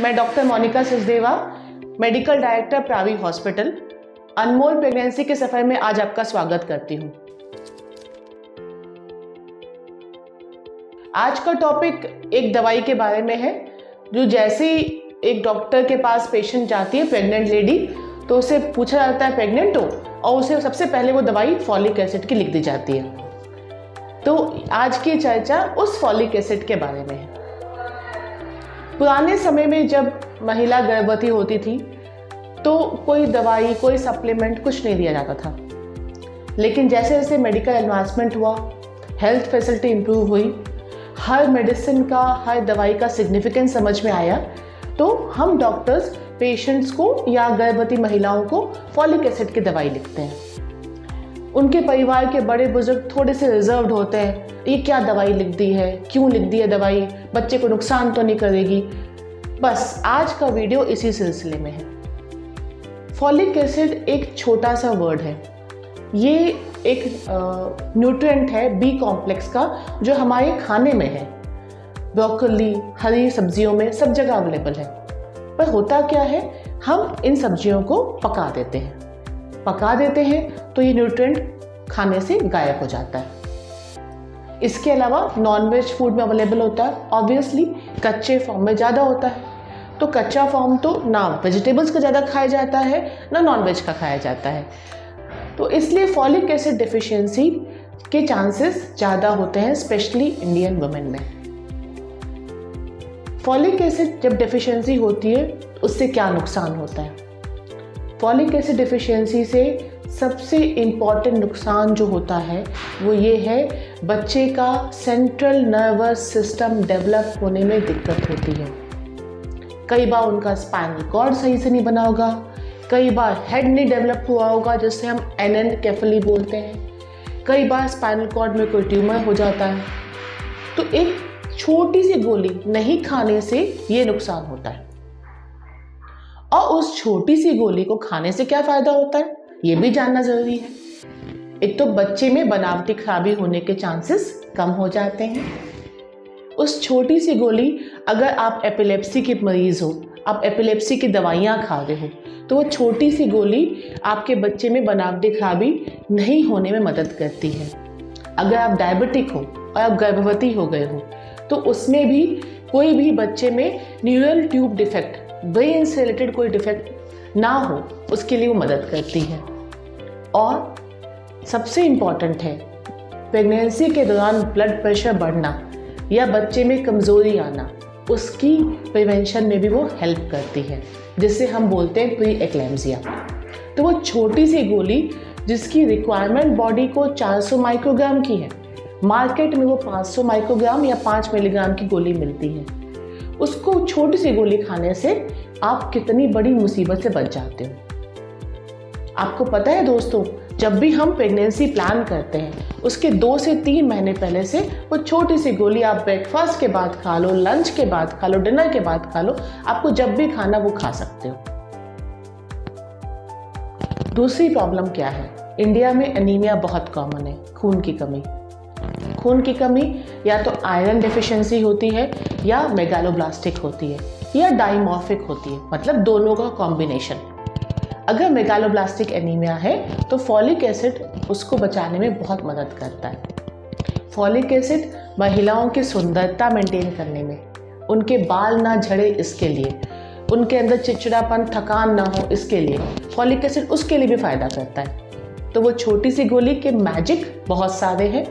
मैं doctor Monica Sachdeva, medical director Pravi hospital, अनमोल pregnancy के सफर में आज आपका स्वागत करती हूँ। आज का टॉपिक एक दवाई के बारे में है जो जैसे ही एक डॉक्टर के पास पेशेंट जाती है, प्रेग्नेंट लेडी, तो उसे पूछा जाता है प्रेग्नेंट हो, और उसे सबसे पहले वो दवाई फॉलिक एसिड की लिख दी जाती है। तो आज की चर्चा उस फॉलिक एसिड के बारे में है। पुराने समय में जब महिला गर्भवती होती थी तो कोई दवाई, कोई सप्लीमेंट कुछ नहीं दिया जाता था, लेकिन जैसे जैसे मेडिकल एडवांसमेंट हुआ, हेल्थ फैसिलिटी इम्प्रूव हुई, हर मेडिसिन का, हर दवाई का सिग्निफिकेंस समझ में आया, तो हम डॉक्टर्स पेशेंट्स को या गर्भवती महिलाओं को फॉलिक एसिड की दवाई लिखते हैं। उनके परिवार के बड़े बुजुर्ग थोड़े से रिजर्व्ड होते हैं, ये क्या दवाई लिख दी है, क्यों लिख दी है दवाई, बच्चे को नुकसान तो नहीं करेगी। बस आज का वीडियो इसी सिलसिले में है। फॉलिक एसिड एक छोटा सा वर्ड है, ये एक न्यूट्रिएंट है बी कॉम्प्लेक्स का, जो हमारे खाने में है। ब्रोकली, हरी सब्जियों में सब जगह अवेलेबल है। पर होता क्या है, हम इन सब्जियों को पका देते हैं तो ये न्यूट्रिएंट खाने से गायब हो जाता है। इसके अलावा नॉनवेज फूड में अवेलेबल होता है, ऑब्वियसली कच्चे फॉर्म में ज़्यादा होता है। तो कच्चा फॉर्म तो ना वेजिटेबल्स का ज़्यादा खाया जाता है, ना नॉनवेज का खाया जाता है। तो इसलिए फॉलिक एसिड डिफिशिएंसी के चांसेस ज़्यादा होते हैं, स्पेशली इंडियन वुमेन में। फॉलिक एसिड जब डिफिशिएंसी होती है उससे क्या नुकसान होता है? फॉलिक एसिड डिफिशिएंसी से सबसे इम्पॉर्टेंट नुकसान जो होता है वो ये है, बच्चे का सेंट्रल नर्वस सिस्टम डेवलप होने में दिक्कत होती है। कई बार उनका स्पाइनल कॉर्ड सही से नहीं बना होगा, कई बार हेड नहीं डेवलप हुआ होगा, जिससे हम एनेनकेफली बोलते हैं, कई बार स्पाइनल कॉर्ड में कोई ट्यूमर हो जाता है। तो एक छोटी सी गोली नहीं खाने से ये नुकसान होता है। और उस छोटी सी गोली को खाने से क्या फ़ायदा होता है, ये भी जानना ज़रूरी है। एक तो बच्चे में बनावटी खराबी होने के चांसेस कम हो जाते हैं। उस छोटी सी गोली, अगर आप एपिलेप्सी के मरीज़ हो, आप एपिलेप्सी की दवाइयाँ खा रहे हो, तो वो छोटी सी गोली आपके बच्चे में बनावटी खराबी नहीं होने में मदद करती है। अगर आप डायबिटिक हो और आप गर्भवती हो गए हो, तो उसमें भी कोई भी बच्चे में न्यूरल ट्यूब डिफेक्ट, ब्रेन से रिलेटेड कोई डिफेक्ट ना हो, उसके लिए वो मदद करती है। और सबसे इम्पॉर्टेंट है, प्रेगनेंसी के दौरान ब्लड प्रेशर बढ़ना या बच्चे में कमज़ोरी आना, उसकी प्रिवेंशन में भी वो हेल्प करती है, जिसे हम बोलते हैं प्री एक्लेम्सिया। तो वो छोटी सी गोली जिसकी रिक्वायरमेंट बॉडी को 400 माइक्रोग्राम की है, मार्केट में वो 500 माइक्रोग्राम या 5 मिलीग्राम की गोली मिलती है। उसको छोटी सी गोली खाने से आप कितनी बड़ी मुसीबत से बच जाते हो। आपको पता है दोस्तों, जब भी हम प्रेगनेंसी प्लान करते हैं, उसके 2 से 3 महीने पहले से वो छोटी सी गोली आप ब्रेकफास्ट के बाद खा लो, लंच के बाद खा लो, डिनर के बाद खा लो, आपको जब भी खाना वो खा सकते हो। दूसरी प्रॉब्लम क्या है, इंडिया में एनीमिया बहुत कॉमन है, खून की कमी। खून की कमी या तो आयरन डेफिशिएंसी होती है, या मेगालोब्लास्टिक होती है, या डाइमॉर्फिक होती है, मतलब दोनों का कॉम्बिनेशन। अगर मेगालोब्लास्टिक एनीमिया है तो फॉलिक एसिड उसको बचाने में बहुत मदद करता है। फॉलिक एसिड महिलाओं की सुंदरता मेंटेन करने में, उनके बाल ना झड़े इसके लिए, उनके अंदर चिड़चिड़ापन, थकान ना हो इसके लिए, फॉलिक एसिड उसके लिए भी फ़ायदा करता है। तो वो छोटी सी गोली के मैजिक बहुत सारे हैं,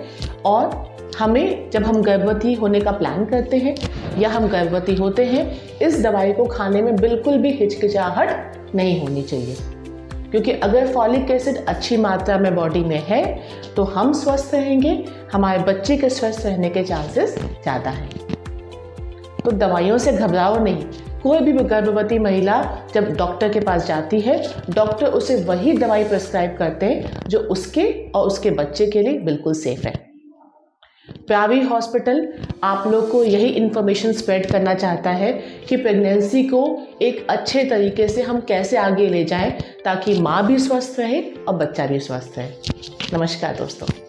और हमें जब हम गर्भवती होने का प्लान करते हैं या हम गर्भवती होते हैं, इस दवाई को खाने में बिल्कुल भी हिचकिचाहट नहीं होनी चाहिए। क्योंकि अगर फॉलिक एसिड अच्छी मात्रा में बॉडी में है तो हम स्वस्थ रहेंगे, हमारे बच्चे के स्वस्थ रहने के चांसेस ज़्यादा हैं। तो दवाइयों से घबराओ नहीं। कोई भी गर्भवती महिला जब डॉक्टर के पास जाती है, डॉक्टर उसे वही दवाई प्रिस्क्राइब करते हैं जो उसके और उसके बच्चे के लिए बिल्कुल सेफ है। प्रावी हॉस्पिटल आप लोग को यही इन्फॉर्मेशन स्प्रेड करना चाहता है कि प्रेगनेंसी को एक अच्छे तरीके से हम कैसे आगे ले जाएं, ताकि माँ भी स्वस्थ रहे और बच्चा भी स्वस्थ रहे। नमस्कार दोस्तों।